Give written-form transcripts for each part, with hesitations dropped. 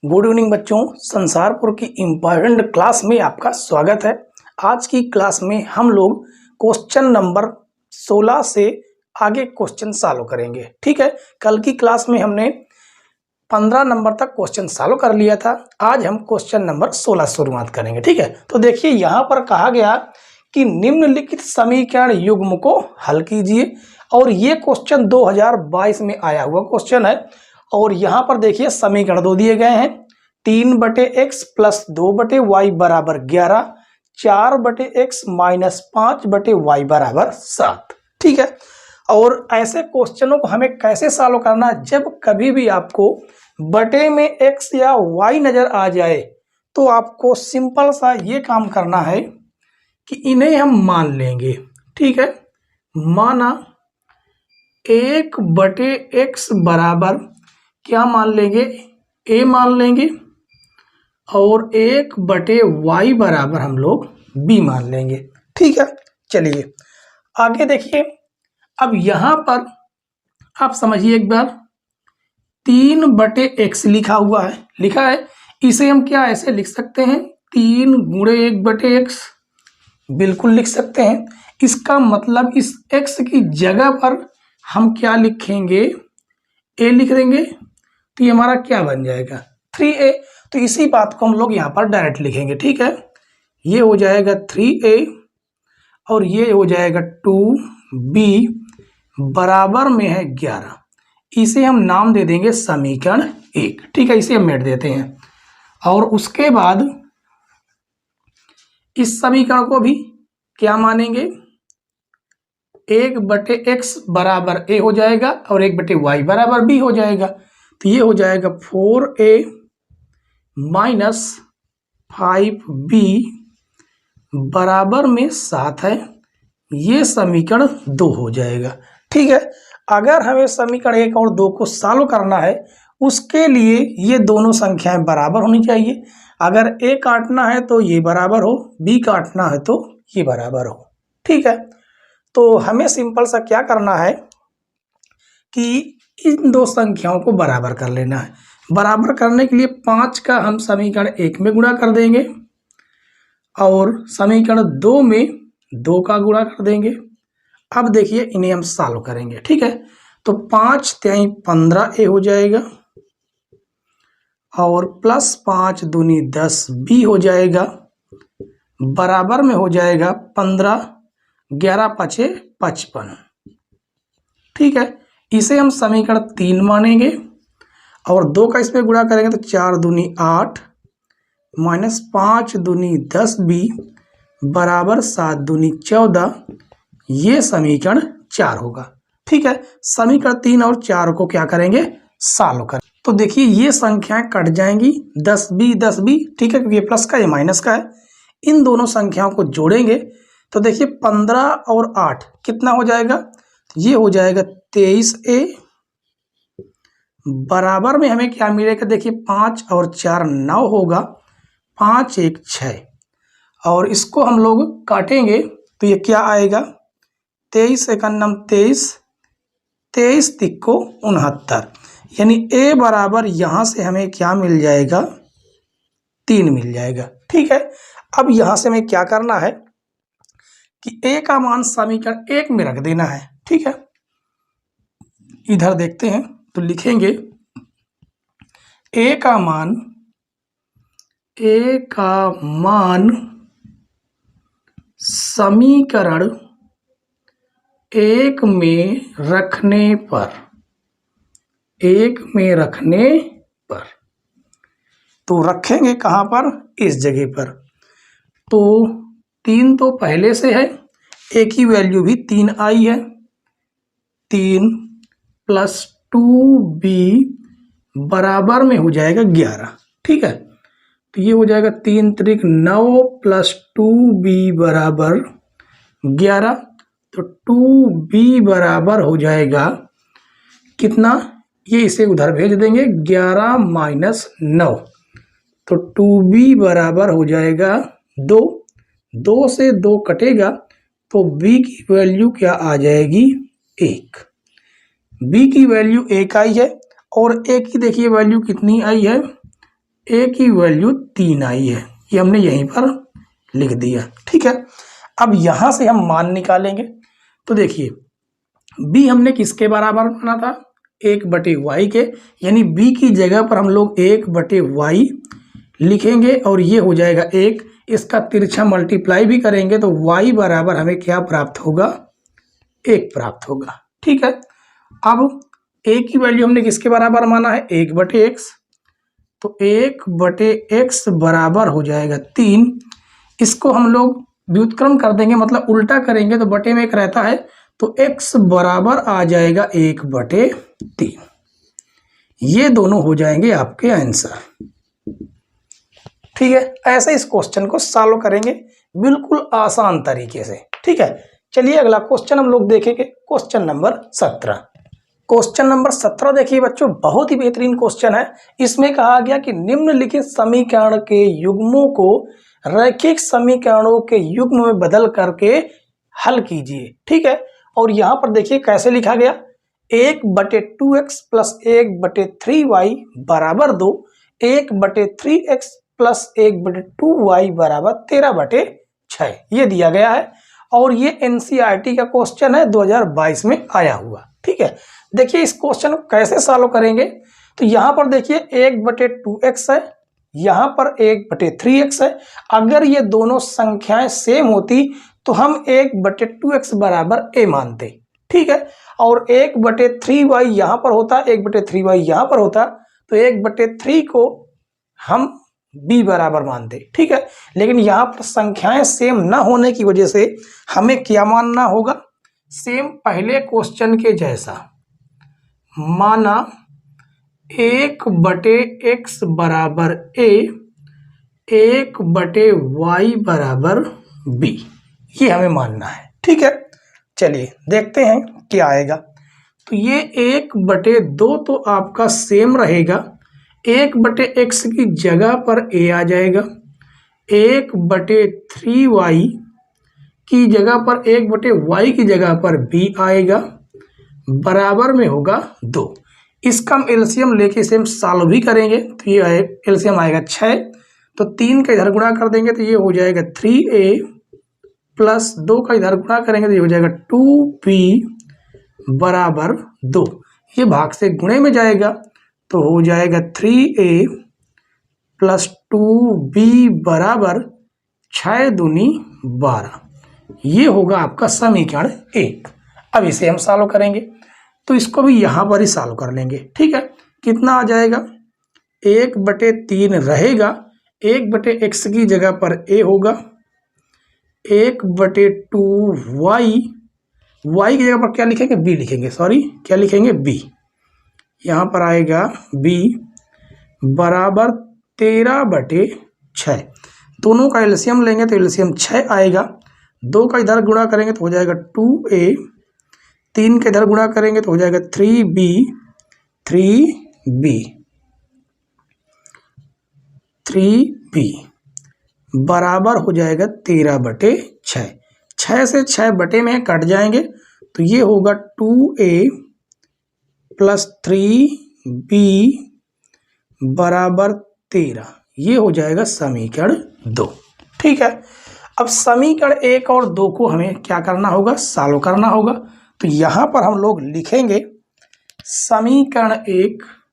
Good evening बच्चों, संसारपुर की important class में आपका स्वागत है। आज की क्लास में हम लोग क्वेश्चन नंबर 16 से आगे क्वेश्चन सॉल्व करेंगे। ठीक है, कल की क्लास में हमने 15 नंबर तक क्वेश्चन सॉल्व कर लिया था। आज हम क्वेश्चन नंबर 16 शुरुआत करेंगे। ठीक है, तो देखिए यहाँ पर कहा गया कि निम्नलिखित समीकरण युग्म को हल कीजिए, और ये क्वेश्चन 2022 में आया हुआ क्वेश्चन है। और यहाँ पर देखिए समीकरण दो दिए गए हैं, 3/x प्लस 2/y बराबर 11, 4/x माइनस 5/y बराबर 7। ठीक है, और ऐसे क्वेश्चनों को हमें कैसे सॉल्व करना है, जब कभी भी आपको बटे में x या y नजर आ जाए तो आपको सिंपल सा ये काम करना है कि इन्हें हम मान लेंगे। ठीक है, माना 1/x बराबर क्या मान लेंगे, a मान लेंगे, और 1/y बराबर हम लोग b मान लेंगे। ठीक है, चलिए आगे देखिए। अब यहां पर आप समझिए एक बार, 3/x लिखा है, इसे हम क्या ऐसे लिख सकते हैं, 3 गुणे 1/x बिल्कुल लिख सकते हैं। इसका मतलब इस x की जगह पर हम क्या लिखेंगे, a लिख देंगे, तो ये हमारा क्या बन जाएगा 3a। तो इसी बात को हम लोग यहाँ पर डायरेक्ट लिखेंगे। ठीक है, ये हो जाएगा 3a और ये हो जाएगा 2b बराबर में है 11। इसे हम नाम दे देंगे समीकरण 1। ठीक है, इसे हम मेट देते हैं, और उसके बाद इस समीकरण को भी क्या मानेंगे, 1/x बराबर a हो जाएगा और 1/y बराबर b हो जाएगा। तो ये हो जाएगा 4a माइनस 5b बराबर में 7 है। ये समीकरण 2 हो जाएगा। ठीक है, अगर हमें समीकरण 1 और 2 को सॉल्व करना है, उसके लिए ये दोनों संख्याएं बराबर होनी चाहिए। अगर a काटना है तो ये बराबर हो, b काटना है तो ये बराबर हो। ठीक है, तो हमें सिंपल सा क्या करना है कि इन दो संख्याओं को बराबर कर लेना है। बराबर करने के लिए 5 का हम समीकरण 1 में गुणा कर देंगे और समीकरण 2 में 2 का गुणा कर देंगे। अब देखिए इन्हें हम सॉल्व करेंगे। ठीक है, तो 5 × 15a हो जाएगा, और प्लस 5 दूनी 10b हो जाएगा, बराबर में हो जाएगा 15, 11 × 5 = 55। ठीक है, इसे हम समीकरण 3 मानेंगे, और 2 का इसमें गुणा करेंगे तो 4 दूनी 8 माइनस 5 दूनी 10b बराबर 7 दूनी 14। ये समीकरण 4 होगा। ठीक है, समीकरण 3 और 4 को क्या करेंगे, सॉल्व करें। तो देखिए ये संख्याएं कट जाएंगी, 10b। ठीक है, क्योंकि ये प्लस का ये माइनस का है। इन दोनों संख्याओं को जोड़ेंगे तो देखिए 15 और 8 कितना हो जाएगा, ये हो जाएगा 23a बराबर में हमें क्या मिलेगा, देखिए 5 और 4 9 होगा, 5 1 6, और इसको हम लोग काटेंगे तो ये क्या आएगा, 23 × 23, 23 × 3 = 69। यानी a बराबर यहाँ से हमें क्या मिल जाएगा, 3 मिल जाएगा। ठीक है, अब यहाँ से हमें क्या करना है कि a का मान समीकरण 1 में रख देना है। ठीक है, इधर देखते हैं तो लिखेंगे a का मान समीकरण 1 में रखने पर, तो रखेंगे कहाँ पर, इस जगह पर। तो 3 तो पहले से है, a की वैल्यू भी 3 आई है, 3 + 2b बराबर में हो जाएगा 11। ठीक है, तो ये हो जाएगा 3 × 9 + 2b बराबर 11। तो 2b बराबर हो जाएगा कितना, ये इसे उधर भेज देंगे, 11 - 9, तो 2b बराबर हो जाएगा 2। 2 से 2 कटेगा तो b की वैल्यू क्या आ जाएगी, 1। b की वैल्यू 1 आई है, और a की देखिए वैल्यू कितनी आई है, ए की वैल्यू 3 आई है, ये हमने यहीं पर लिख दिया। ठीक है, अब यहां से हम मान निकालेंगे। तो देखिए बी हमने किसके बराबर माना था, 1/y के, यानी बी की जगह पर हम लोग 1/y लिखेंगे और ये हो जाएगा 1। इसका तिरछा मल्टीप्लाई भी करेंगे तो y बराबर हमें क्या प्राप्त होगा, 1 प्राप्त होगा। ठीक है, अब a की वैल्यू हमने किसके बराबर माना है, 1/x, तो 1/x बराबर हो जाएगा 3। इसको हम लोग व्युत्क्रम कर देंगे, मतलब उल्टा करेंगे तो बटे में 1 रहता है, तो x बराबर आ जाएगा 1/3। ये दोनों हो जाएंगे आपके आंसर। ठीक है, ऐसे इस क्वेश्चन को सॉल्व करेंगे बिल्कुल आसान तरीके से। ठीक है, चलिए अगला क्वेश्चन हम लोग देखेंगे, क्वेश्चन नंबर 17। क्वेश्चन नंबर 17 देखिए बच्चों, बहुत ही बेहतरीन क्वेश्चन है। इसमें कहा गया कि निम्नलिखित समीकरण के युग्मों को रैखिक समीकरणों के युग्म में बदल करके हल कीजिए। ठीक है, और यहां पर देखिए कैसे लिखा गया, 1/2x प्लस 1/3y बराबर 2, 1/3x प्लस 1/2y बराबर 13/6, ये दिया गया है और ये एनसीईआरटी का क्वेश्चन है, 2022 में आया हुआ। ठीक है, देखिए इस क्वेश्चन को कैसे सॉल्व करेंगे। तो यहां पर देखिए 1/2x है, यहां पर 1/3x है। अगर ये दोनों संख्याएं सेम होती तो हम 1/2x बराबर a मानते। ठीक है, और 1/3y यहां पर होता, 1/3y यहां पर होता, तो 1/3 को हम b बराबर मानते। ठीक है, लेकिन यहां पर संख्याएं सेम ना होने की वजह से हमें क्या मानना होगा, सेम पहले क्वेश्चन के जैसा माना 1/x बराबर a, 1/y बराबर b, ये हमें मानना है। ठीक है, चलिए देखते हैं क्या आएगा। तो ये 1/2 तो आपका सेम रहेगा, 1/x की जगह पर a आ जाएगा, 1/3y की जगह पर 1/y की जगह पर b आएगा, बराबर में होगा 2। इसका हम एलसीएम लेके सेम सॉल्व भी करेंगे, तो ये एलसीएम आएगा 6, तो 3 का इधर गुणा कर देंगे तो ये हो जाएगा 3a प्लस 2 का इधर गुणा करेंगे तो ये हो जाएगा 2b बराबर 2। ये भाग से गुणे में जाएगा तो हो जाएगा 3a प्लस 2b बराबर 6 दूनी 12। ये होगा आपका समीकरण 1। अब इसे हम सॉल्व करेंगे तो इसको भी यहां पर ही सॉल्व कर लेंगे। ठीक है, कितना आ जाएगा, 1/3 रहेगा, 1/x की जगह पर a होगा, 1/2y, y की जगह पर क्या लिखेंगे, b लिखेंगे, सॉरी क्या लिखेंगे, b, यहां पर आएगा b बराबर 13/6। दोनों का एलसीएम लेंगे तो एलसीएम 6 आएगा, 2 का इधर गुणा करेंगे तो हो जाएगा 2a, 3 के इधर गुणा करेंगे तो हो जाएगा 3b बराबर हो जाएगा 13/6। 6 से 6 बटे में कट जाएंगे तो ये होगा 2a प्लस 3b बराबर 13। ये हो जाएगा समीकरण 2। ठीक है, अब समीकरण 1 और 2 को हमें क्या करना होगा, सॉल्व करना होगा। तो यहां पर हम लोग लिखेंगे समीकरण 1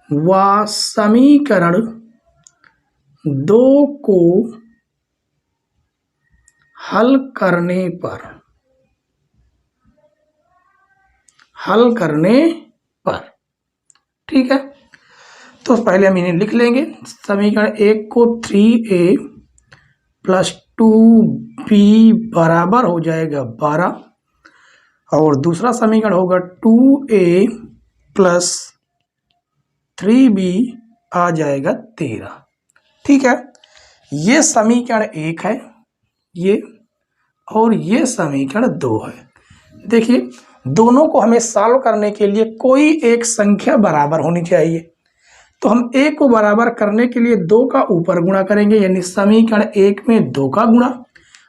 व समीकरण 2 को हल करने पर ठीक है, तो पहले हम इन्हें लिख लेंगे। समीकरण 1 को 3a प्लस 2b बराबर हो जाएगा 12 और दूसरा समीकरण होगा 2a प्लस 3b आ जाएगा 13। ठीक है, ये समीकरण 1 है ये, और ये समीकरण 2 है। देखिए दोनों को हमें सॉल्व करने के लिए कोई एक संख्या बराबर होनी चाहिए, तो हम a को बराबर करने के लिए 2 का ऊपर गुणा करेंगे, यानी समीकरण 1 में 2 का गुणा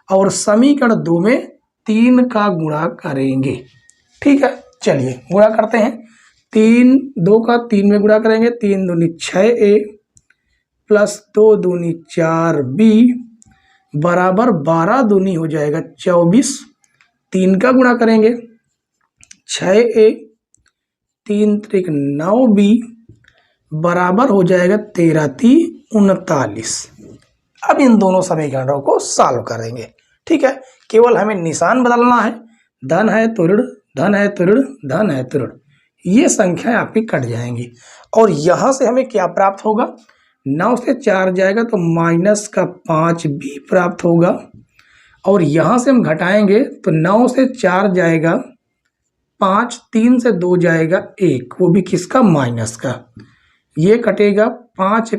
और समीकरण 2 में 3 का गुणा करेंगे। ठीक है, चलिए गुणा करते हैं। तीन, 2 का 3 में गुणा करेंगे, 3 दूनी 6a प्लस 2 दूनी 4b बराबर 12 दूनी हो जाएगा 24। 3 का गुणा करेंगे 6a, 3 त्रिक 9b बराबर हो जाएगा 13 × 39। अब इन दोनों समीकरणों को सॉल्व करेंगे। ठीक है, केवल हमें निशान बदलना है, धन है तो ऋण, धन है तो ऋण, धन है तो ऋण, ये संख्याएं आपकी कट जाएंगी और यहां से हमें क्या प्राप्त होगा, 9 से 4 जाएगा तो -5b प्राप्त होगा और यहां से हम घटाएंगे तो 9 से 4 जाएगा 5, 3 से 2 जाएगा 1, वो भी किसका, माइनस का, ये कटेगा 5 ×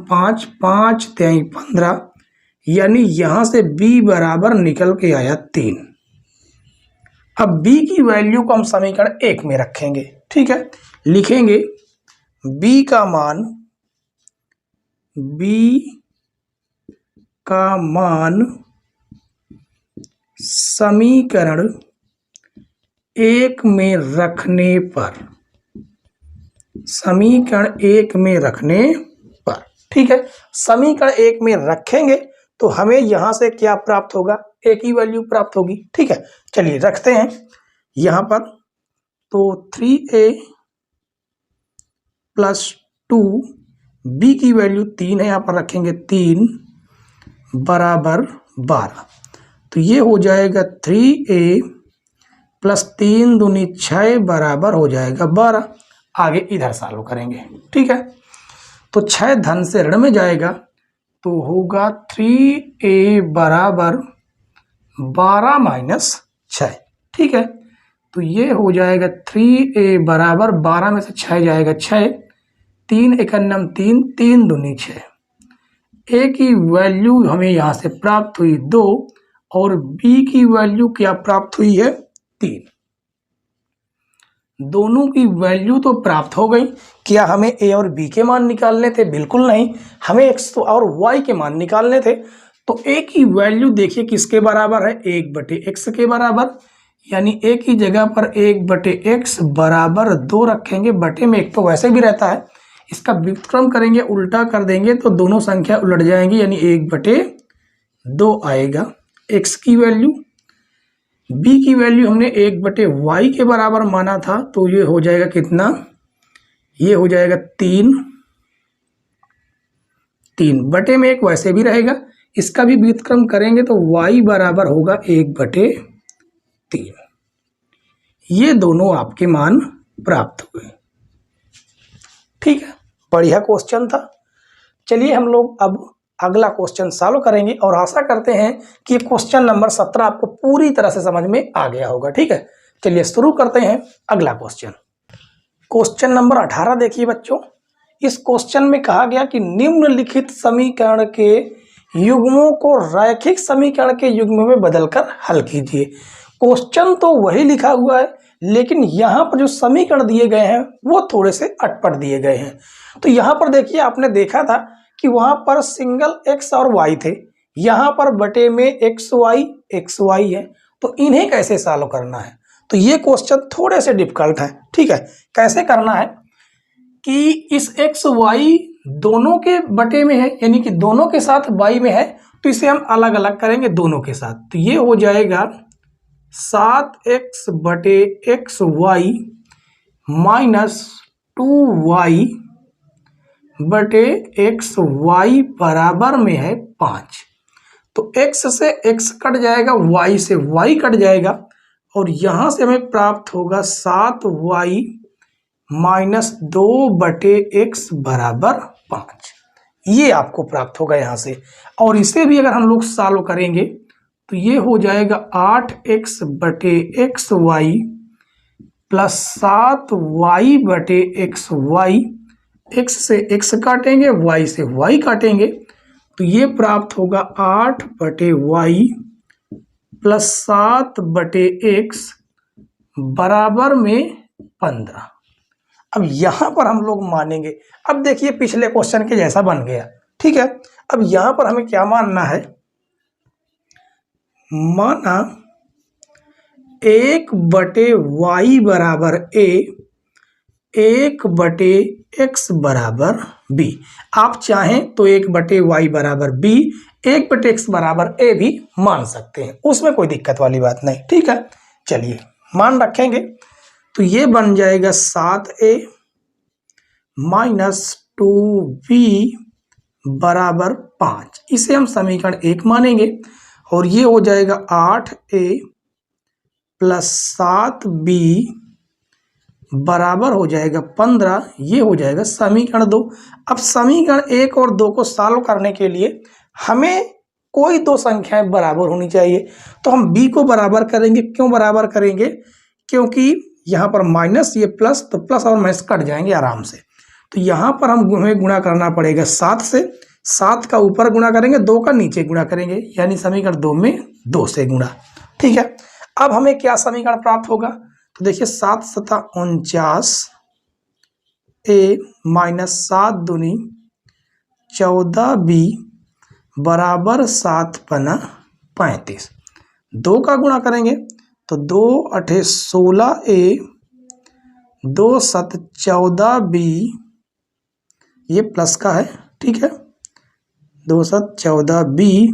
5, 5 × 15, यानी यहां से b बराबर निकल के आया 3। अब b की वैल्यू को हम समीकरण 1 में रखेंगे। ठीक है, लिखेंगे b का मान समीकरण 1 में रखने पर, समीकरण 1 में रखने पर, ठीक है, समीकरण 1 में रखेंगे तो हमें यहां से क्या प्राप्त होगा, a की वैल्यू प्राप्त होगी। ठीक है, चलिए रखते हैं यहां पर, तो 3a प्लस 2, b की वैल्यू 3 है, यहां पर रखेंगे 3 बराबर 12, तो ये हो जाएगा 3a प्लस 3 दूनी 6 बराबर हो जाएगा 12। आगे इधर सॉल्व करेंगे। ठीक है, तो 6 धन से ऋण में जाएगा तो होगा 3a बराबर 12 माइनस 6। ठीक है, तो ये हो जाएगा 3a बराबर 12 में से 6 जाएगा 6, 3 × 3, 3 दूनी 6, a की वैल्यू हमें यहाँ से प्राप्त हुई 2 और b की वैल्यू क्या प्राप्त हुई है, 3। दोनों की वैल्यू तो प्राप्त हो गई। क्या हमें a और b के मान निकालने थे, बिल्कुल नहीं, हमें x और y के मान निकालने थे। तो a की वैल्यू देखिए किसके बराबर है, 1/x के बराबर, यानी a की जगह पर 1/x बराबर 2 रखेंगे, बटे में 1 तो वैसे भी रहता है, इसका व्युत्क्रम करेंगे, उल्टा कर देंगे तो दोनों संख्या उलट जाएंगी, यानी 1/2 आएगा x की वैल्यू। b की वैल्यू हमने 1/y के बराबर माना था, तो ये हो जाएगा कितना, ये हो जाएगा 3 बटे में 1 वैसे भी रहेगा, इसका भी व्युत्क्रम करेंगे तो y बराबर होगा 1/3। ये दोनों आपके मान प्राप्त हुए। ठीक है, बढ़िया क्वेश्चन था। चलिए हम लोग अब अगला क्वेश्चन सॉल्व करेंगे और आशा करते हैं कि क्वेश्चन नंबर 17 आपको पूरी तरह से समझ में आ गया होगा। ठीक है, चलिए शुरू करते हैं अगला क्वेश्चन। क्वेश्चन नंबर 18 देखिए बच्चों, इस क्वेश्चन में कहा गया कि निम्नलिखित समीकरण के युग्मों को रैखिक समीकरण के युग्म में बदलकर हल कीजिए। क्वेश्चन तो वही लिखा हुआ है, लेकिन यहाँ पर जो समीकरण दिए गए हैं वो थोड़े से अटपट दिए गए हैं। तो यहाँ पर देखिए, आपने देखा था कि वहां पर सिंगल x और y थे, यहाँ पर बटे में xy है, तो इन्हें कैसे सॉल्व करना है, तो ये क्वेश्चन थोड़े से डिफिकल्ट है। ठीक है, कैसे करना है कि इस xy दोनों के बटे में है, यानी कि दोनों के साथ y में है, तो इसे हम अलग अलग करेंगे दोनों के साथ, तो ये हो जाएगा 7x बटे xy माइनस 2y बटे xy बराबर में है 5। तो x से x कट जाएगा, y से y कट जाएगा और यहां से हमें प्राप्त होगा 7y माइनस 2 बटे x बराबर 5। ये आपको प्राप्त होगा यहाँ से, और इसे भी अगर हम लोग सॉल्व करेंगे तो ये हो जाएगा 8x बटे xy प्लस 7y बटे xy, x से x काटेंगे, y से y काटेंगे, तो ये प्राप्त होगा 8 बटे y प्लस 7 बटे x बराबर में 15। अब यहां पर हम लोग मानेंगे, अब देखिए पिछले क्वेश्चन के जैसा बन गया। ठीक है, अब यहां पर हमें क्या मानना है, माना 1 बटे y बराबर a 1/x बराबर b। आप चाहें तो 1/y बराबर b, 1/x बराबर a भी मान सकते हैं, उसमें कोई दिक्कत वाली बात नहीं। ठीक है, चलिए मान रखेंगे तो ये बन जाएगा 7a माइनस 2b बराबर 5। इसे हम समीकरण 1 मानेंगे और ये हो जाएगा 8a प्लस 7b बराबर हो जाएगा 15। ये हो जाएगा समीकरण 2। अब समीकरण 1 और 2 को सॉल्व करने के लिए हमें कोई दो संख्याएं बराबर होनी चाहिए, तो हम b को बराबर करेंगे। क्यों बराबर करेंगे? क्योंकि यहाँ पर माइनस, ये प्लस, तो प्लस और माइनस कट जाएंगे आराम से। तो यहाँ पर हमें गुणा करना पड़ेगा 7 से। 7 का ऊपर गुणा करेंगे, 2 का नीचे गुणा करेंगे, यानी समीकरण 2 में 2 से गुणा। ठीक है, अब हमें क्या समीकरण प्राप्त होगा? तो देखिए 7 सता 49 a माइनस 7 दूनी 14b बराबर 7 पना 35। 2 का गुणा करेंगे तो 2 अठे 16a 2 सत 14b, ये प्लस का है। ठीक है, 2 सत 14b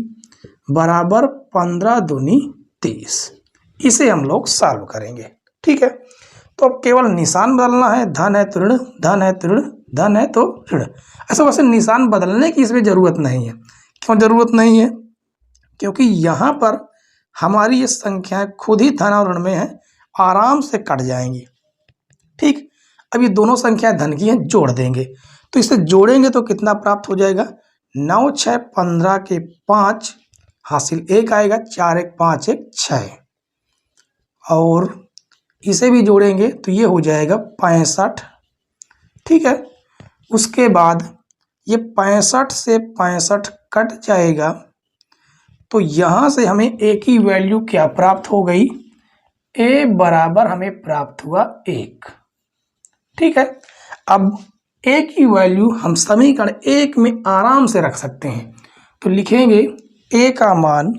बराबर 15 दूनी 30। इसे हम लोग सॉल्व करेंगे। ठीक है, तो अब केवल निशान बदलना है, धन है तो ऋण, धन है तो ऋण, धन है तो ऋण। ऐसा वैसे निशान बदलने की इसमें जरूरत नहीं है। क्यों जरूरत नहीं है? क्योंकि यहाँ पर हमारी ये संख्याएं खुद ही धन और ऋण में है, आराम से कट जाएंगी। ठीक, अब ये दोनों संख्याएं धन की हैं, जोड़ देंगे। तो इसे जोड़ेंगे तो कितना प्राप्त हो जाएगा? 9 6 15 के 5 हासिल 1 आएगा, 4 1 5 1 6। और इसे भी जोड़ेंगे तो ये हो जाएगा 65। ठीक है, उसके बाद ये 65 से 65 कट जाएगा, तो यहाँ से हमें a की वैल्यू क्या प्राप्त हो गई? a बराबर हमें प्राप्त हुआ 1। ठीक है, अब a की वैल्यू हम समीकरण 1 में आराम से रख सकते हैं। तो लिखेंगे a का मान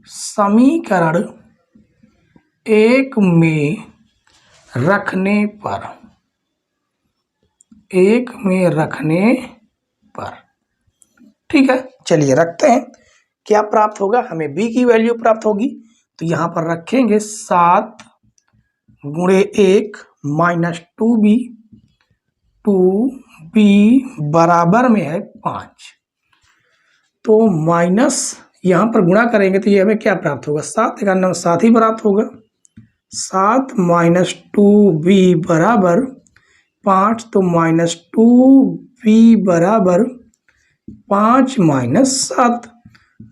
समीकरण 1 में रखने पर। ठीक है, चलिए रखते हैं। क्या प्राप्त होगा? हमें b की वैल्यू प्राप्त होगी, तो यहाँ पर रखेंगे 7 गुणे 1 माइनस 2b, 2b बराबर में है 5। तो माइनस यहाँ पर गुणा करेंगे तो ये हमें क्या प्राप्त होगा? 7 का नाम 7 ही प्राप्त होगा। 7 माइनस 2b बराबर 5, तो माइनस 2b बराबर 5 माइनस 7,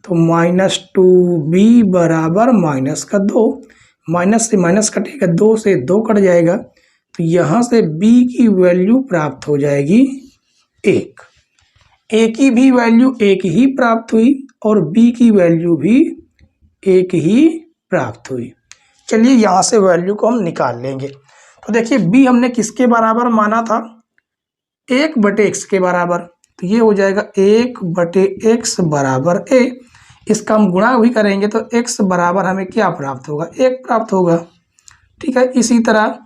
तो माइनस 2b बराबर माइनस का 2। माइनस से माइनस कटेगा, 2 से 2 कट जाएगा, तो यहाँ से b की वैल्यू प्राप्त हो जाएगी 1। a की भी वैल्यू 1 ही प्राप्त हुई और b की वैल्यू भी 1 ही प्राप्त हुई। चलिए यहाँ से वैल्यू को हम निकाल लेंगे। तो देखिए b हमने किसके बराबर माना था? 1/x के बराबर, तो ये हो जाएगा 1/x बराबर a। इसका हम गुणा भी करेंगे तो x बराबर हमें क्या प्राप्त होगा? 1 प्राप्त होगा। ठीक है, इसी तरह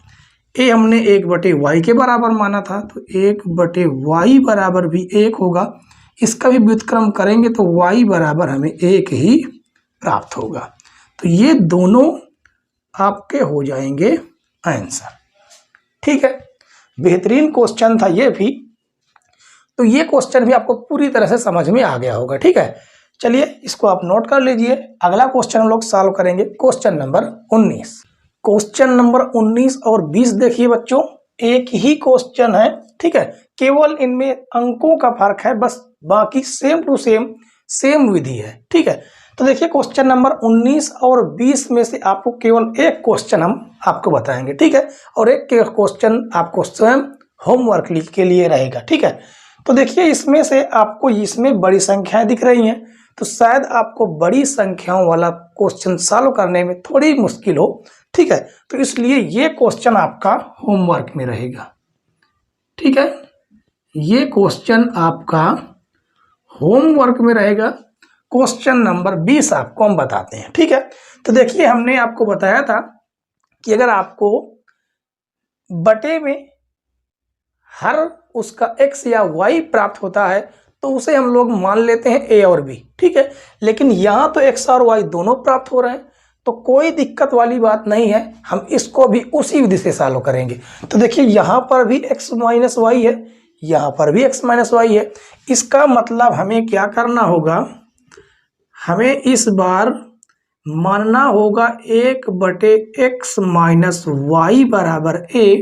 a हमने 1/y के बराबर माना था, तो 1/y बराबर भी 1 होगा। इसका भी व्युत्क्रम करेंगे तो y बराबर हमें 1 ही प्राप्त होगा। तो ये दोनों आपके हो जाएंगे आंसर। ठीक है, बेहतरीन क्वेश्चन था ये भी। तो ये क्वेश्चन भी आपको पूरी तरह से समझ में आ गया होगा। ठीक है, चलिए इसको आप नोट कर लीजिए। अगला क्वेश्चन हम लोग सॉल्व करेंगे, क्वेश्चन नंबर 19। क्वेश्चन नंबर 19 और 20 देखिए बच्चों, एक ही क्वेश्चन है। ठीक है, केवल इनमें अंकों का फर्क है, बस बाकी सेम टू सेम विधि है। ठीक है, तो देखिए क्वेश्चन नंबर 19 और 20 में से आपको केवल एक क्वेश्चन हम आपको बताएंगे। ठीक है, और एक क्वेश्चन आपको स्वयं होमवर्क के लिए रहेगा। ठीक है, तो देखिए इसमें से आपको इसमें बड़ी संख्याएं दिख रही हैं, तो शायद आपको बड़ी संख्याओं वाला क्वेश्चन सॉल्व करने में थोड़ी मुश्किल हो। ठीक है, तो इसलिए ये क्वेश्चन आपका होमवर्क में रहेगा। ठीक है, ये क्वेश्चन आपका होमवर्क में रहेगा। क्वेश्चन नंबर 20 आपको हम बताते हैं। ठीक है, तो देखिए हमने आपको बताया था कि अगर आपको बटे में हर उसका x या y प्राप्त होता है तो उसे हम लोग मान लेते हैं a और b। ठीक है, लेकिन यहाँ तो x और y दोनों प्राप्त हो रहे हैं तो कोई दिक्कत वाली बात नहीं है, हम इसको भी उसी विधि से सॉल्व करेंगे। तो देखिए यहाँ पर भी x माइनस वाई है, यहाँ पर भी x माइनस वाई है। इसका मतलब हमें क्या करना होगा, हमें इस बार मानना होगा 1/x माइनस वाई बराबर a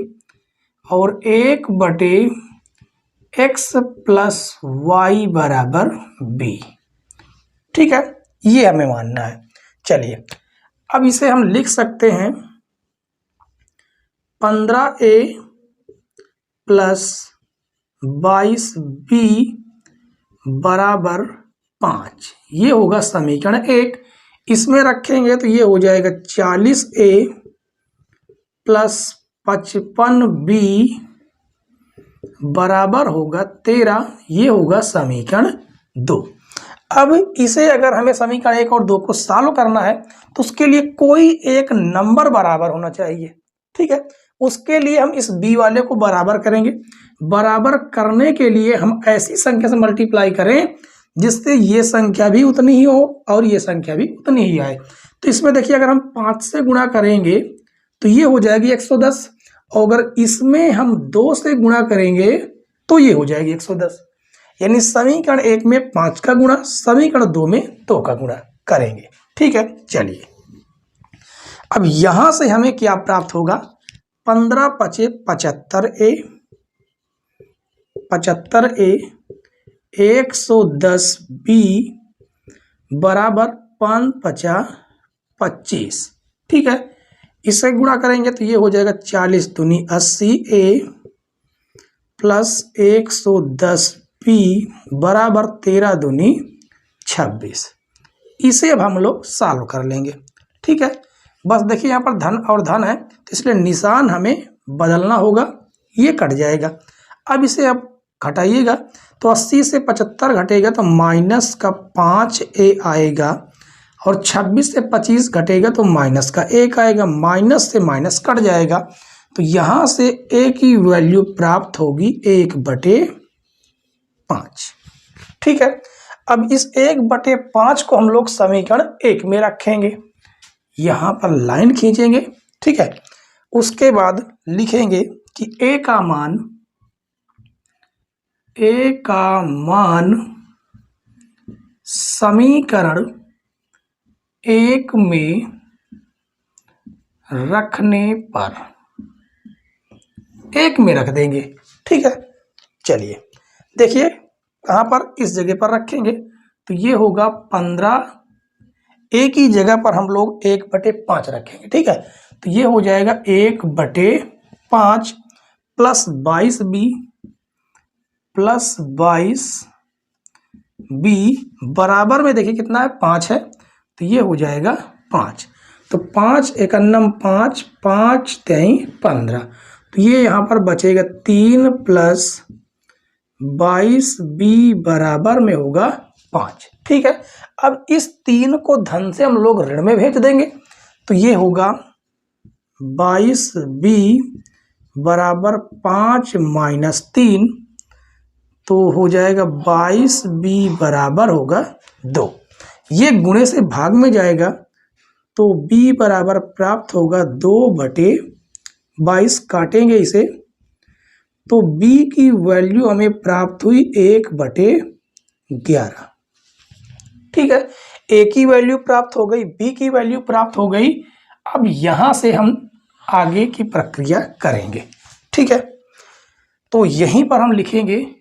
और 1/x प्लस वाई बराबर b। ठीक है, ये हमें मानना है। चलिए अब इसे हम लिख सकते हैं 15a प्लस 22b बराबर 5। ये होगा समीकरण 1। इसमें रखेंगे तो ये हो जाएगा 40a प्लस 55b बराबर होगा 13। ये होगा समीकरण 2। अब इसे अगर हमें समीकरण 1 और 2 को सॉल्व करना है तो उसके लिए कोई एक नंबर बराबर होना चाहिए। ठीक है, उसके लिए हम इस b वाले को बराबर करेंगे। बराबर करने के लिए हम ऐसी संख्या से मल्टीप्लाई करें जिससे ये संख्या भी उतनी ही हो और ये संख्या भी उतनी ही आए। तो इसमें देखिए अगर हम 5 से गुणा करेंगे तो ये हो जाएगी 110 और अगर इसमें हम 2 से गुणा करेंगे तो ये हो जाएगी 110। यानी समीकरण 1 में 5 का गुणा, समीकरण 2 में 2 का गुणा करेंगे। ठीक है, चलिए अब यहां से हमें क्या प्राप्त होगा, 15 पचे 75a 110b बराबर 5 पचा 25। ठीक है, इसे गुणा करेंगे तो ये हो जाएगा 40 दूनी 80a प्लस 110b बराबर 13 दूनी 26। इसे अब हम लोग सॉल्व कर लेंगे। ठीक है, बस देखिए यहाँ पर धन और धन है तो इसलिए निशान हमें बदलना होगा, ये कट जाएगा। अब इसे अब घटाइएगा तो 80 से 75 घटेगा तो माइनस का 5a आएगा और 26 से 25 घटेगा तो माइनस का 1 आएगा। माइनस से माइनस कट जाएगा तो यहाँ से a की वैल्यू प्राप्त होगी 1/5। ठीक है, अब इस 1/5 को हम लोग समीकरण 1 में रखेंगे, यहाँ पर लाइन खींचेंगे। ठीक है, उसके बाद लिखेंगे कि a का मान समीकरण 1 में रखने पर 1 में रख देंगे। ठीक है, चलिए देखिए कहाँ पर, इस जगह पर रखेंगे तो ये होगा 15। a की जगह पर हम लोग 1/5 रखेंगे। ठीक है, तो ये हो जाएगा 1/5 प्लस 22b प्लस 22b बराबर में देखिए कितना है, 5 है तो ये हो जाएगा 5। तो 5 एकन्नम 5, 5 तेई 15 तो ये यहाँ पर बचेगा 3 प्लस 22b बराबर में होगा 5। ठीक है, अब इस 3 को धन से हम लोग ऋण में भेज देंगे तो ये होगा 22b बराबर 5 माइनस 3 तो हो जाएगा 22b बराबर होगा 2। ये गुणे से भाग में जाएगा तो b बराबर प्राप्त होगा 2/22। काटेंगे इसे तो b की वैल्यू हमें प्राप्त हुई 1/11। ठीक है, a की वैल्यू प्राप्त हो गई, b की वैल्यू प्राप्त हो गई। अब यहां से हम आगे की प्रक्रिया करेंगे। ठीक है, तो यहीं पर हम लिखेंगे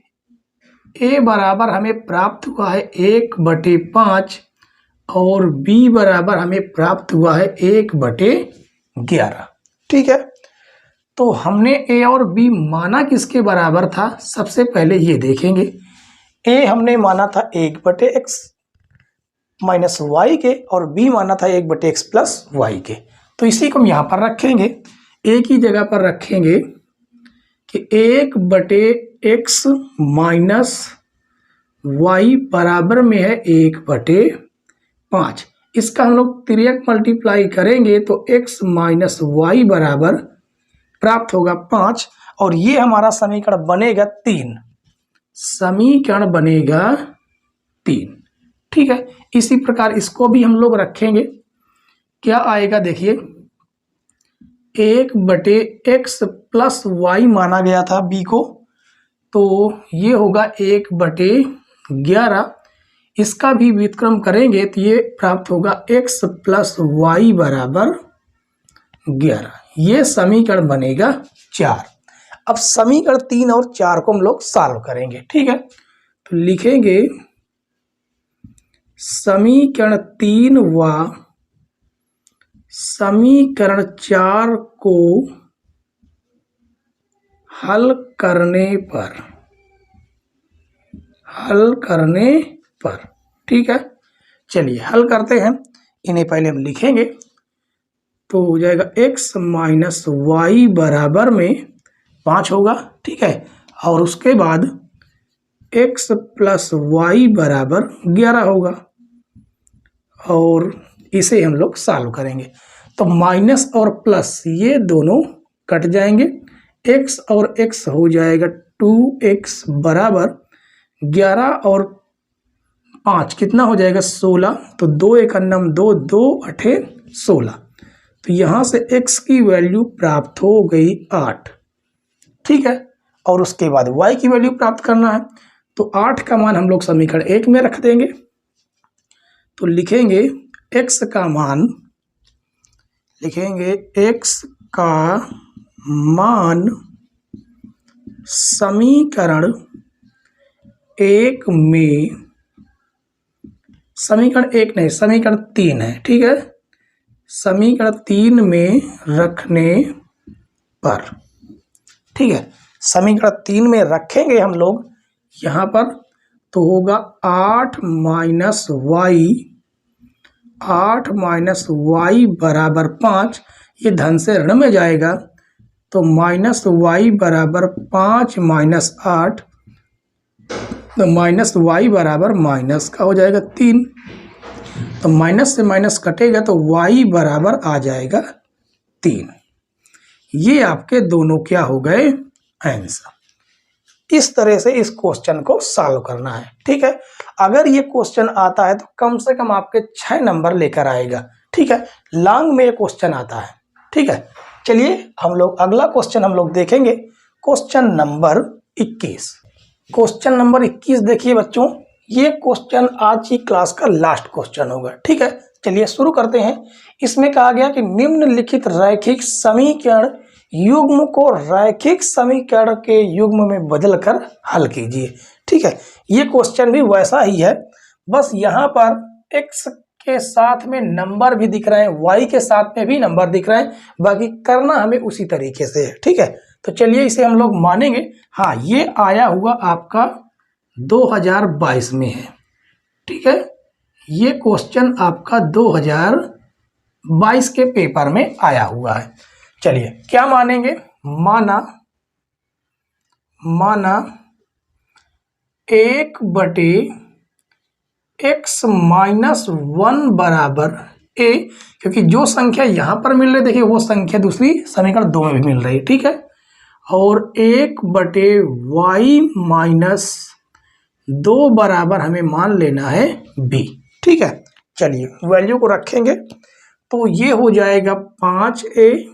a बराबर हमें प्राप्त हुआ है 1/5 और b बराबर हमें प्राप्त हुआ है 1/11। ठीक है, तो हमने a और b माना किसके बराबर था, सबसे पहले ये देखेंगे। a हमने माना था 1/x माइनस वाई के और b माना था 1/x प्लस वाई के। तो इसी को हम यहाँ पर रखेंगे, a की जगह पर रखेंगे कि 1/x माइनस y बराबर में है 1/5। इसका हम लोग तिर्यक मल्टीप्लाई करेंगे तो x माइनस वाई बराबर प्राप्त होगा 5 और ये हमारा समीकरण बनेगा 3। समीकरण बनेगा 3। ठीक है, इसी प्रकार इसको भी हम लोग रखेंगे। क्या आएगा देखिए, 1/x प्लस वाई माना गया था b को, तो ये होगा 1/11। इसका भी व्युत्क्रम करेंगे तो ये प्राप्त होगा x प्लस वाई बराबर 11। ये समीकरण बनेगा 4। अब समीकरण 3 और 4 को हम लोग सॉल्व करेंगे। ठीक है, तो लिखेंगे समीकरण 3 व समीकरण 4 को हल करने पर ठीक है, चलिए हल करते हैं। इन्हें पहले हम लिखेंगे तो हो जाएगा x माइनस वाई बराबर में 5 होगा। ठीक है, और उसके बाद x प्लस वाई बराबर 11 होगा और इसे हम लोग सॉल्व करेंगे तो माइनस और प्लस ये दोनों कट जाएंगे। x और x हो जाएगा 2x बराबर 11 और 5 कितना हो जाएगा 16। तो 2 1 2 2 8 16। तो यहाँ से x की वैल्यू प्राप्त हो गई 8। ठीक है, और उसके बाद y की वैल्यू प्राप्त करना है तो 8 का मान हम लोग समीकरण 1 में रख देंगे। तो लिखेंगे x का मान, लिखेंगे x का मान समीकरण 1 में, समीकरण 1 नहीं समीकरण 3 है। ठीक है, समीकरण 3 में रखने पर, ठीक है, समीकरण 3 में रखेंगे हम लोग यहाँ पर तो होगा 8 माइनस वाई बराबर 5। ये धन से ऋण में जाएगा तो माइनस वाई बराबर 5 माइनस 8, तो माइनस वाई बराबर माइनस का हो जाएगा 3। तो माइनस से माइनस कटेगा तो y बराबर आ जाएगा 3। ये आपके दोनों क्या हो गए आंसर। इस तरह से इस क्वेश्चन को सॉल्व करना है। ठीक है, अगर ये क्वेश्चन आता है तो कम से कम आपके 6 नंबर लेकर आएगा। ठीक है, लॉन्ग में ये क्वेश्चन आता है। ठीक है, चलिए हम लोग अगला क्वेश्चन हम लोग देखेंगे, क्वेश्चन नंबर 21। क्वेश्चन नंबर 21 देखिए बच्चों, ये क्वेश्चन आज की क्लास का लास्ट क्वेश्चन होगा। ठीक है, चलिए शुरू करते हैं। इसमें कहा गया कि निम्नलिखित रैखिक समीकरण युग्म को रैखिक समीकरण के युग्म में बदलकर हल कीजिए। ठीक है, ये क्वेश्चन भी वैसा ही है, बस यहाँ पर x के साथ में नंबर भी दिख रहे हैं, y के साथ में भी नंबर दिख रहे हैं, बाकी करना हमें उसी तरीके से है। ठीक है, तो चलिए इसे हम लोग मानेंगे। हाँ, ये आया हुआ आपका 2022 में है। ठीक है, ये क्वेश्चन आपका 2022 के पेपर में आया हुआ है। चलिए क्या मानेंगे, माना 1/x माइनस 1 बराबर a, क्योंकि जो संख्या यहाँ पर मिल रही देखिए वो संख्या दूसरी समीकरण 2 में भी मिल रही है। ठीक है, और 1/y माइनस 2 बराबर हमें मान लेना है b। ठीक है, चलिए वैल्यू को रखेंगे तो ये हो जाएगा 5a,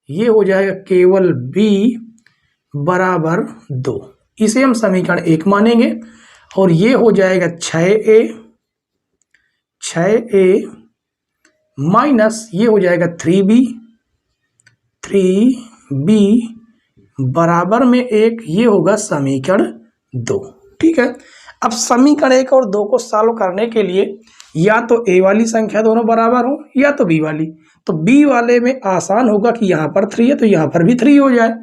ये हो जाएगा केवल b बराबर 2। इसे हम समीकरण 1 मानेंगे और ये हो जाएगा 6a माइनस ये हो जाएगा 3b बराबर में 1, ये होगा समीकरण 2। ठीक है, अब समीकरण 1 और 2 को सॉल्व करने के लिए या तो a वाली संख्या दोनों बराबर हो या तो b वाली। तो b वाले में आसान होगा कि यहाँ पर 3 है तो यहाँ पर भी 3 हो जाए,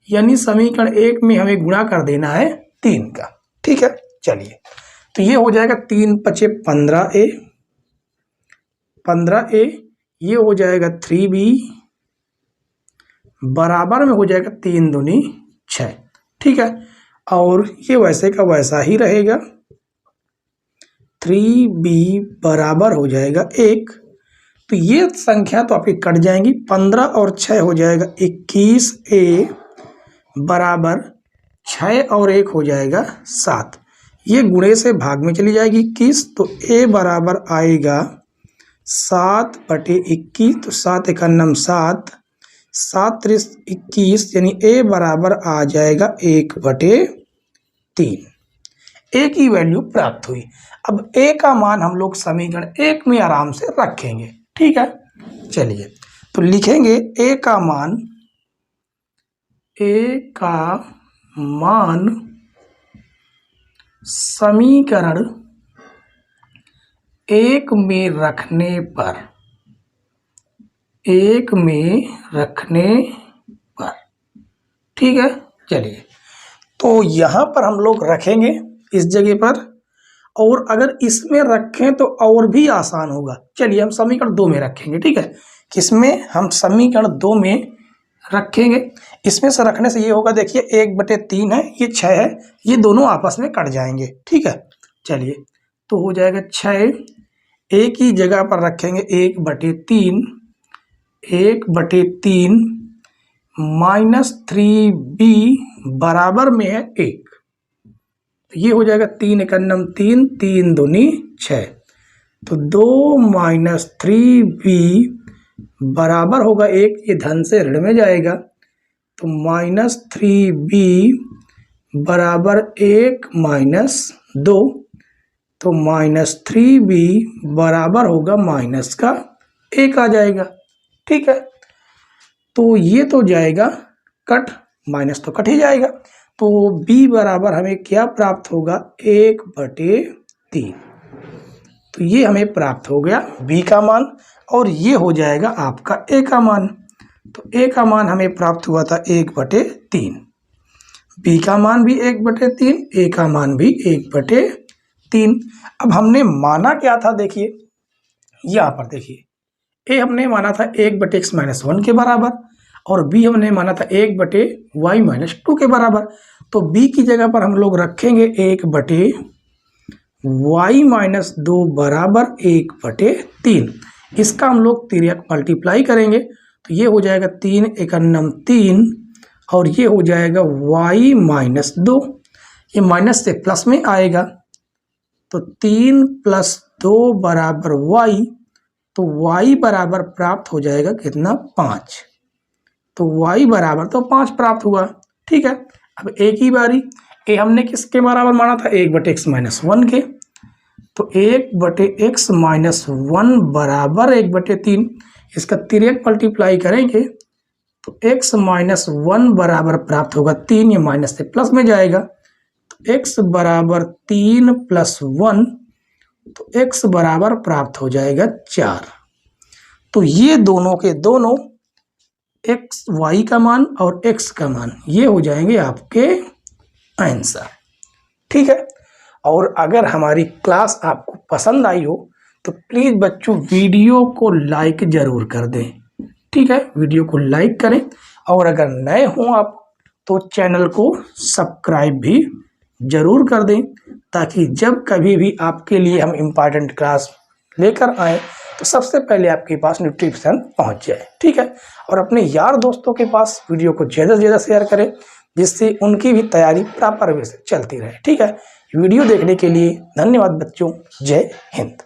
यानी समीकरण 1 में हमें गुणा कर देना है 3 का। ठीक है, चलिए तो ये हो जाएगा 3 × 5 15a, ये हो जाएगा 3b बराबर में हो जाएगा 3 दूनी 6। ठीक है, और ये वैसे का वैसा ही रहेगा। 3b बराबर हो जाएगा 1। तो ये संख्या तो आपकी कट जाएंगी, 15 और 6 हो जाएगा 21a बराबर 6 और 1 हो जाएगा 7। ये गुणे से भाग में चली जाएगी 21, तो a बराबर आएगा 7/21। तो 7 एकन्नम 7, 7 त्रिस 21, यानी a बराबर आ जाएगा 1/3। a की वैल्यू प्राप्त हुई। अब a का मान हम लोग समीकरण 1 में आराम से रखेंगे, ठीक है। चलिए तो लिखेंगे a का मान समीकरण 1 में रखने पर, ठीक है। चलिए तो यहाँ पर हम लोग रखेंगे इस जगह पर, और अगर इसमें रखें तो और भी आसान होगा। चलिए हम समीकरण 2 में रखेंगे, ठीक है। किसमें? हम समीकरण 2 में रखेंगे। इसमें से रखने से ये होगा, देखिए 1/3 है, ये 6 है, ये दोनों आपस में कट जाएंगे, ठीक है। चलिए तो हो जाएगा 6, एक ही जगह पर रखेंगे 1/3 माइनस 3b बराबर में है 1। तो ये हो जाएगा 3 एकन्नम 3, 3 दूनी 6, तो 2 माइनस 3b बराबर होगा 1। ये धन से ऋण में जाएगा, तो माइनस 3b बराबर 1 माइनस 2, तो माइनस 3b बराबर होगा माइनस का 1 आ जाएगा, ठीक है। तो ये तो जाएगा कट, माइनस तो कट ही जाएगा। तो b बराबर हमें क्या प्राप्त होगा? 1/3। तो ये हमें प्राप्त हो गया b का मान, और ये हो जाएगा आपका a का मान। तो a का मान हमें प्राप्त हुआ था 1/3, b का मान भी 1/3, a का मान भी 1/3। अब हमने माना क्या था? देखिए यहाँ पर देखिए, a हमने माना था 1/x-1 के बराबर, और b हमने माना था 1/y-2 के बराबर। तो b की जगह पर हम लोग रखेंगे 1/y-2 बराबर 1/3। इसका हम लोग तिर्यक मल्टीप्लाई करेंगे, तो ये हो जाएगा 3 एकन्नम 3, और ये हो जाएगा y-2, ये माइनस से प्लस में आएगा, तो 3 + 2 बराबर y, तो y बराबर प्राप्त हो जाएगा कितना? 5। तो y बराबर तो 5 प्राप्त हुआ, ठीक है। अब a की बारी, a हमने किसके बराबर माना था? 1/x-1 के, तो 1/x-1 बराबर 1/3। इसका तिर्यक मल्टीप्लाई करेंगे तो x-1 बराबर प्राप्त होगा 3, ये माइनस से प्लस में जाएगा, तो x बराबर 3 + 1, तो x बराबर प्राप्त हो जाएगा 4। तो ये दोनों के दोनों x y का मान और x का मान ये हो जाएंगे आपके आंसर, ठीक है। और अगर हमारी क्लास आपको पसंद आई हो तो प्लीज़ बच्चों वीडियो को लाइक ज़रूर कर दें, ठीक है। वीडियो को लाइक करें, और अगर नए हों आप तो चैनल को सब्सक्राइब भी ज़रूर कर दें, ताकि जब कभी भी आपके लिए हम इम्पॉर्टेंट क्लास लेकर आएँ तो सबसे पहले आपके पास नोटिफिकेशन पहुंच जाए, ठीक है। और अपने यार दोस्तों के पास वीडियो को ज़्यादा से ज़्यादा शेयर करें, जिससे उनकी भी तैयारी प्रॉपर वे से चलती रहे, ठीक है। वीडियो देखने के लिए धन्यवाद बच्चों। जय हिंद।